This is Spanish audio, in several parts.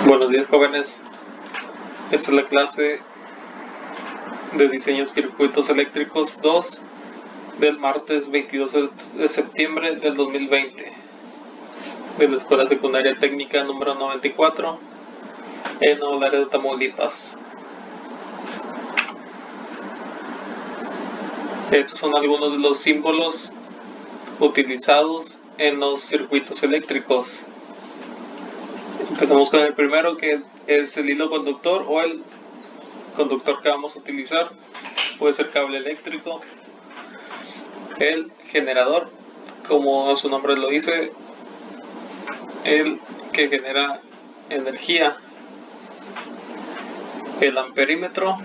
Buenos días, jóvenes. Esta es la clase de diseño de circuitos eléctricos 2 del martes 22 de septiembre del 2020 de la Escuela Secundaria Técnica número 94 en Nuevo Laredo, Tamaulipas. Estos son algunos de los símbolos utilizados en los circuitos eléctricos. Empezamos con el primero, que es el hilo conductor o el conductor que vamos a utilizar. Puede ser cable eléctrico. El generador, como su nombre lo dice, el que genera energía. El amperímetro,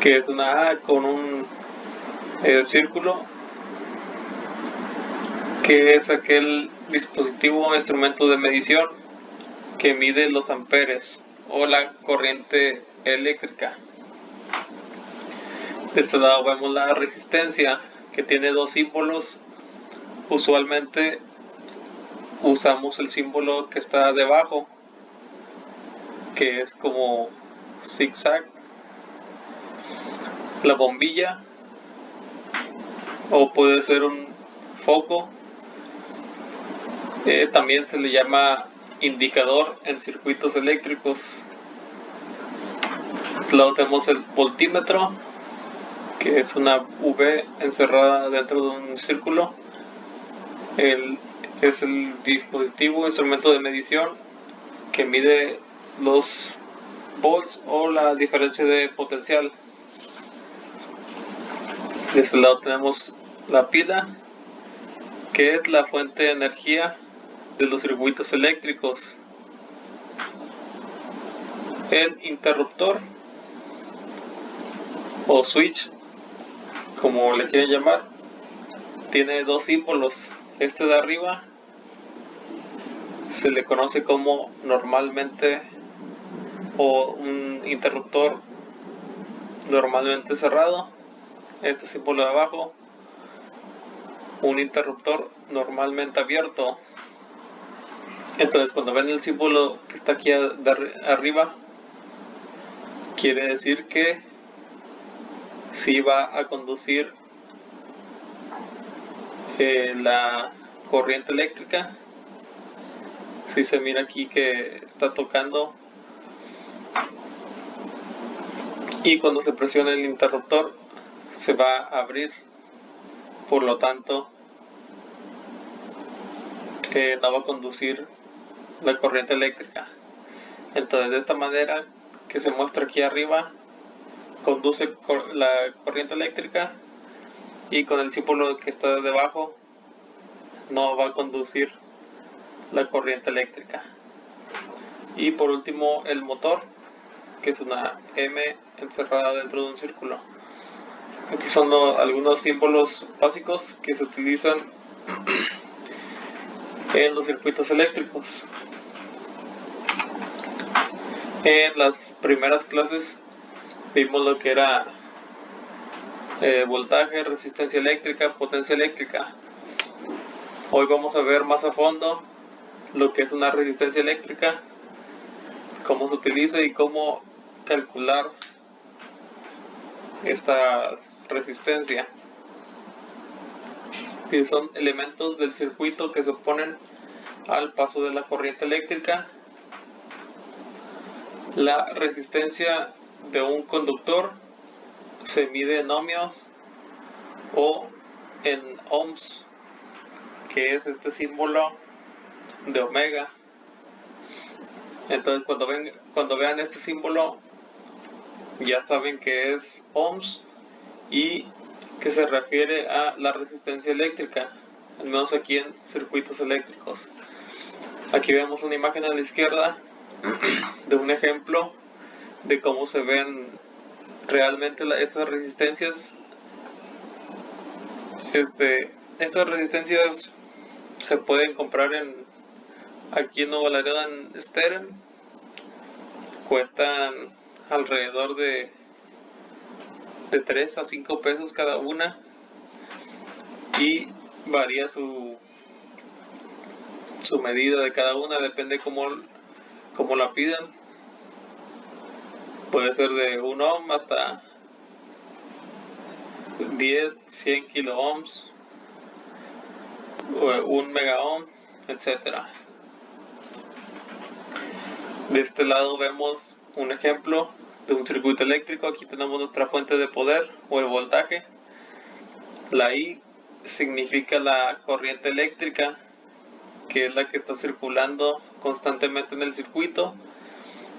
que es una A con un círculo, que es aquel dispositivo o instrumento de medición que mide los amperes o la corriente eléctrica. De este lado vemos la resistencia, que tiene dos símbolos. Usualmente usamos el símbolo que está debajo, que es como zigzag. La bombilla, o puede ser un foco, también se le llama indicador en circuitos eléctricos. Luego tenemos el voltímetro, que es una V encerrada dentro de un círculo. Es el dispositivo, instrumento de medición que mide los volts o la diferencia de potencial. De este lado tenemos la pila, que es la fuente de energía de los circuitos eléctricos. El interruptor o switch, como le quieren llamar, tiene dos símbolos. Este de arriba se le conoce como normalmente o un interruptor normalmente cerrado. Este símbolo de abajo, un interruptor normalmente abierto. Entonces, cuando ven el símbolo que está aquí arriba, quiere decir que sí va a conducir la corriente eléctrica. Si se mira aquí que está tocando, y cuando se presiona el interruptor se va a abrir, por lo tanto no va a conducir la corriente eléctrica. Entonces, de esta manera que se muestra aquí arriba, conduce la corriente eléctrica, y con el símbolo que está debajo no va a conducir la corriente eléctrica. Y por último, el motor, que es una M encerrada dentro de un círculo. Estos son algunos símbolos básicos que se utilizan en los circuitos eléctricos. En las primeras clases vimos lo que era voltaje, resistencia eléctrica, potencia eléctrica. Hoy vamos a ver más a fondo lo que es una resistencia eléctrica, cómo se utiliza y cómo calcular esta resistencia. Que son elementos del circuito que se oponen al paso de la corriente eléctrica. La resistencia de un conductor se mide en ohmios o en ohms, que es este símbolo de omega. Entonces, cuando vean este símbolo, ya saben que es ohms y que se refiere a la resistencia eléctrica, al menos aquí en circuitos eléctricos. Aquí vemos una imagen a la izquierda de un ejemplo de cómo se ven realmente estas resistencias. Estas resistencias se pueden comprar aquí en Nuevo Laredo, en Steren. Cuestan alrededor de 3 a 5 pesos cada una, y varía su medida de cada una, depende cómo como la piden. Puede ser de 1 ohm hasta 10, 100 kilo ohms, 1 mega ohm, etc. De este lado vemos un ejemplo de un circuito eléctrico. Aquí tenemos nuestra fuente de poder o el voltaje. La I significa la corriente eléctrica, que es la que está circulando constantemente en el circuito.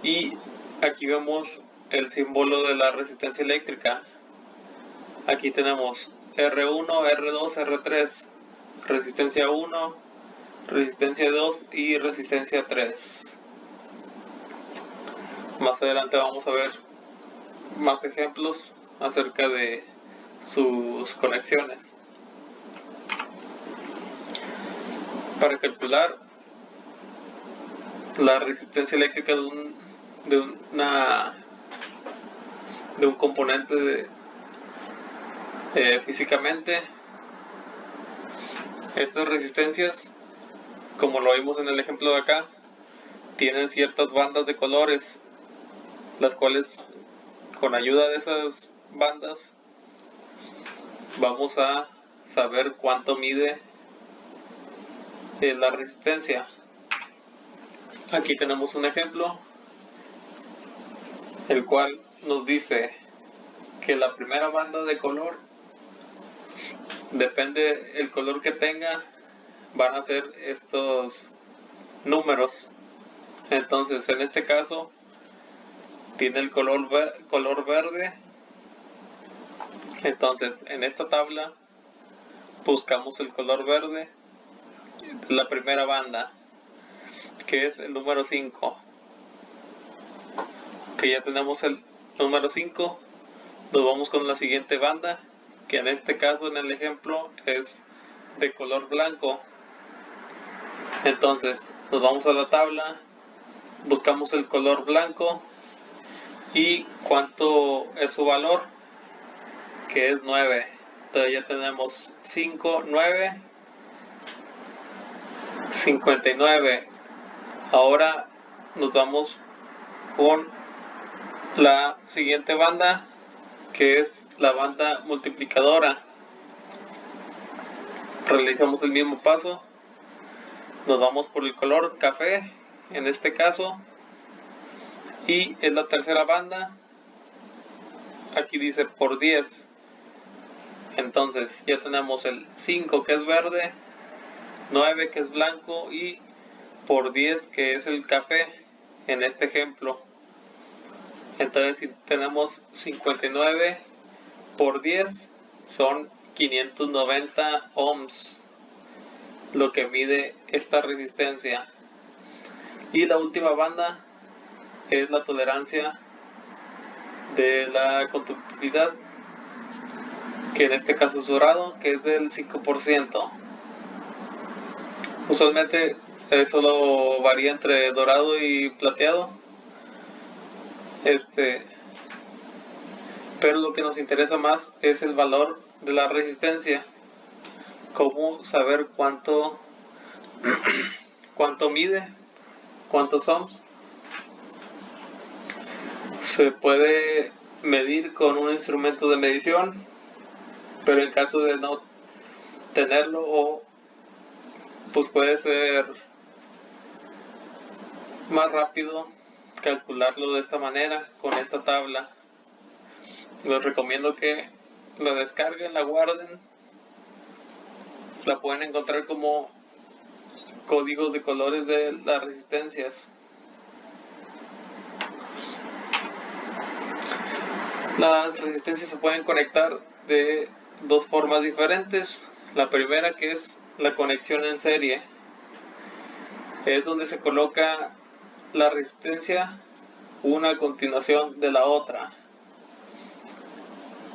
Y aquí vemos el símbolo de la resistencia eléctrica. Aquí tenemos R1, R2, R3, resistencia 1, resistencia 2 y resistencia 3. Más adelante vamos a ver más ejemplos acerca de sus conexiones. Para calcular la resistencia eléctrica de un componente físicamente, estas resistencias, como lo vimos en el ejemplo de acá, tienen ciertas bandas de colores, las cuales, con ayuda de esas bandas, vamos a saber cuánto mide la resistencia. Aquí tenemos un ejemplo, el cual nos dice que la primera banda de color, depende el color que tenga, van a ser estos números. Entonces, en este caso, tiene el color verde. Entonces, en esta tabla buscamos el color verde de la primera banda, que es el número 5. Que ya tenemos el número 5, nos vamos con la siguiente banda, que en este caso, en el ejemplo, es de color blanco. Entonces, nos vamos a la tabla, buscamos el color blanco y cuánto es su valor, que es 9. Entonces ya tenemos 5, 9, 59. Ahora nos vamos con la siguiente banda, que es la banda multiplicadora. Realizamos el mismo paso, nos vamos por el color café en este caso, y es la tercera banda. Aquí dice por 10. Entonces ya tenemos el 5, que es verde, 9, que es blanco, y por 10, que es el café en este ejemplo. Entonces, si tenemos 59 por 10, son 590 ohms lo que mide esta resistencia. Y la última banda es la tolerancia de la conductividad, que en este caso es dorado, que es del 5%. Usualmente solo varía entre dorado y plateado. Pero lo que nos interesa más es el valor de la resistencia. Cómo saber cuánto mide, cuántos ohms. Se puede medir con un instrumento de medición, pero en caso de no tenerlo, pues puede ser más rápido calcularlo de esta manera, con esta tabla. Les recomiendo que la descarguen, la guarden. La pueden encontrar como códigos de colores de las resistencias. Las resistencias se pueden conectar de dos formas diferentes. La primera, que es la conexión en serie, es donde se coloca la resistencia una a continuación de la otra.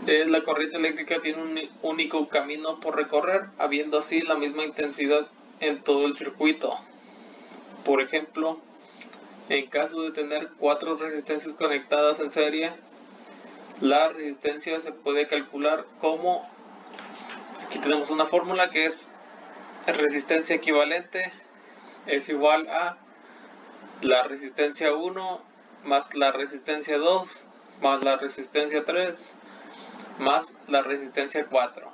La corriente eléctrica tiene un único camino por recorrer, habiendo así la misma intensidad en todo el circuito. Por ejemplo, en caso de tener 4 resistencias conectadas en serie, la resistencia se puede calcular como, aquí tenemos una fórmula que es resistencia equivalente es igual a la resistencia 1 más la resistencia 2 más la resistencia 3 más la resistencia 4.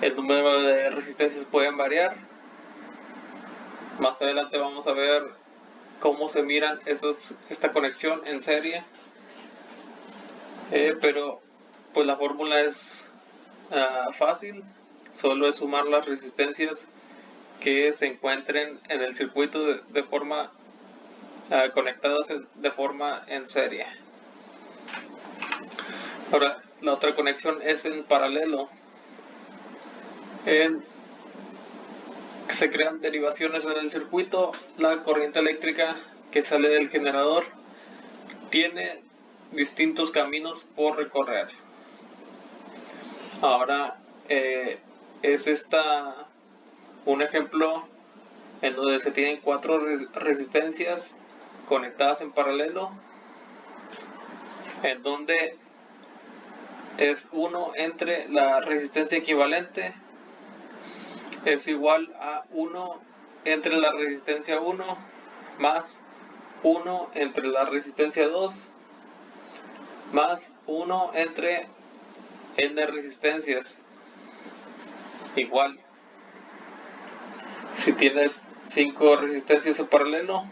El número de resistencias pueden variar. Más adelante vamos a ver cómo se miran esta conexión en serie. Pero pues la fórmula es fácil. Solo es sumar las resistencias que se encuentren en el circuito de forma conectadas de forma en serie. Ahora, la otra conexión es en paralelo. Se crean derivaciones en el circuito. La corriente eléctrica que sale del generador tiene distintos caminos por recorrer. Ahora es un ejemplo en donde se tienen 4 resistencias conectadas en paralelo, en donde es 1 entre la resistencia equivalente es igual a 1 entre la resistencia 1 más 1 entre la resistencia 2 más 1 entre n resistencias. Igual, si tienes 5 resistencias en paralelo,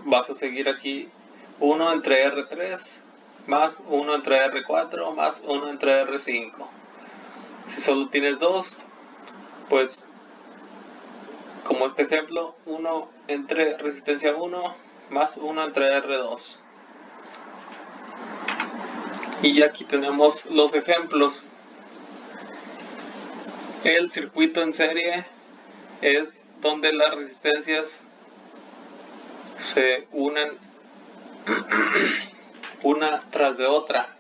vas a seguir aquí 1 entre R3 más 1 entre R4 más 1 entre R5. Si solo tienes 2, pues como este ejemplo, 1 entre resistencia 1 más 1 entre R2. Y aquí tenemos los ejemplos. El circuito en serie es donde las resistencias se unen una tras de otra.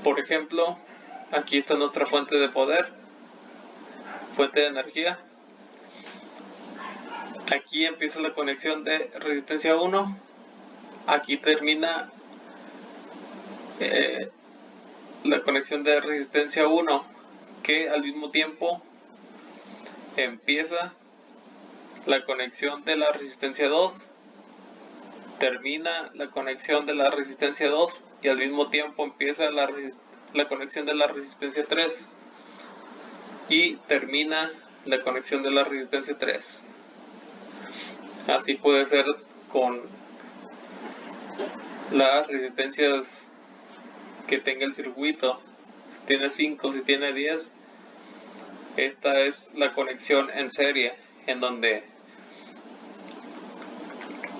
Por ejemplo, aquí está nuestra fuente de poder, fuente de energía. Aquí empieza la conexión de resistencia 1. Aquí termina la conexión de resistencia 1, que al mismo tiempo empieza la conexión de la resistencia 2, termina la conexión de la resistencia 2 y al mismo tiempo empieza la conexión de la resistencia 3 y termina la conexión de la resistencia 3. Así puede ser con las resistencias que tenga el circuito. Si tiene 5, si tiene 10, esta es la conexión en serie, en donde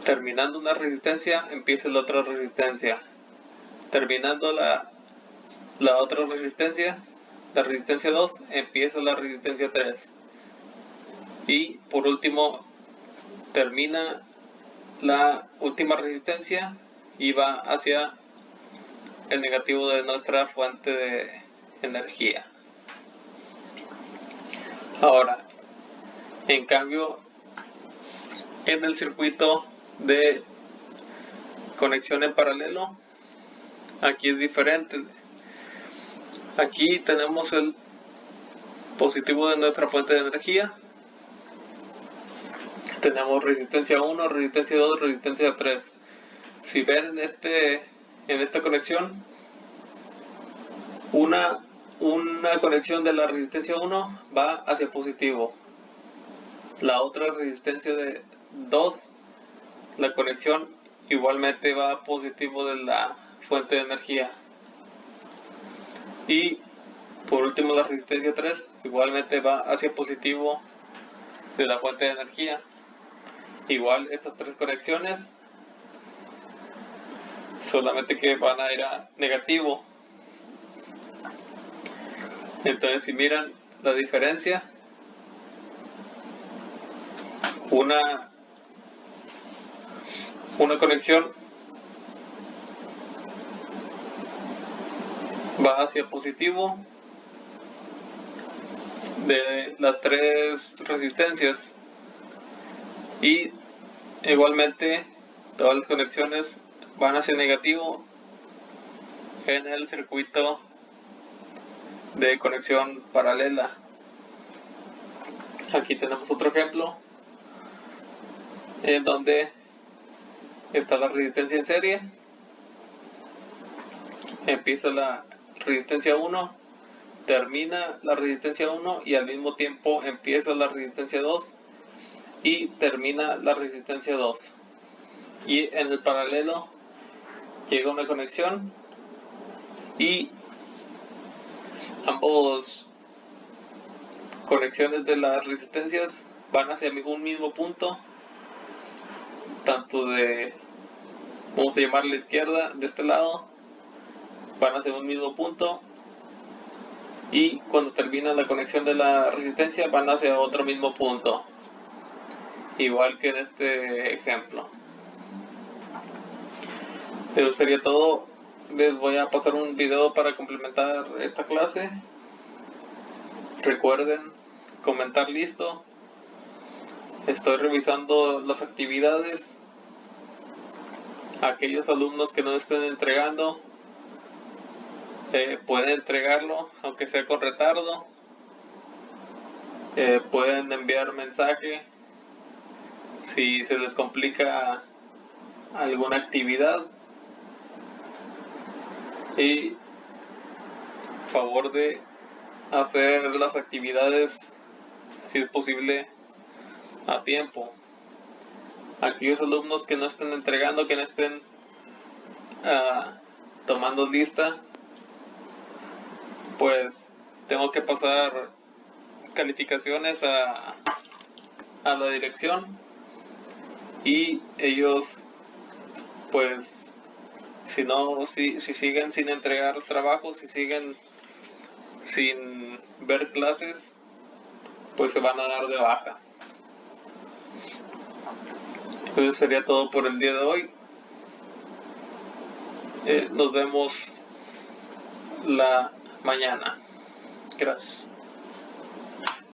terminando una resistencia empieza la otra resistencia, terminando la otra resistencia, la resistencia 2, empieza la resistencia 3 y por último termina la última resistencia y va hacia el negativo de nuestra fuente de energía. Ahora, en cambio, en el circuito de conexión en paralelo, aquí es diferente. Aquí tenemos el positivo de nuestra fuente de energía. Tenemos resistencia 1, resistencia 2, resistencia 3. Si ven en esta conexión, una conexión de la resistencia 1 va hacia positivo. La otra resistencia de 2, la conexión igualmente va a positivo de la fuente de energía. Y por último la resistencia 3 igualmente va hacia positivo de la fuente de energía. Igual estas 3 conexiones, solamente que van a ir a negativo. Entonces si miran la diferencia, una conexión va hacia positivo de las 3 resistencias y igualmente todas las conexiones van hacia negativo en el circuito de conexión paralela. Aquí tenemos otro ejemplo en donde está la resistencia en serie. Empieza la resistencia 1, termina la resistencia 1 y al mismo tiempo empieza la resistencia 2 y termina la resistencia 2. Y en el paralelo llega una conexión y ambos conexiones de las resistencias van hacia un mismo punto, tanto de, vamos a llamar la izquierda, de este lado, van hacia un mismo punto, y cuando termina la conexión de la resistencia van hacia otro mismo punto, igual que en este ejemplo. Eso sería todo. Les voy a pasar un video para complementar esta clase. Recuerden comentar listo. Estoy revisando las actividades. Aquellos alumnos que no estén entregando pueden entregarlo, aunque sea con retardo. Pueden enviar mensaje si se les complica alguna actividad, y favor de hacer las actividades, si es posible, a tiempo. Aquellos alumnos que no estén entregando, que no estén tomando lista, pues tengo que pasar calificaciones a la dirección, y ellos, pues, si siguen sin entregar trabajos, si siguen sin ver clases, pues se van a dar de baja. Eso sería todo por el día de hoy. Nos vemos la mañana. Gracias.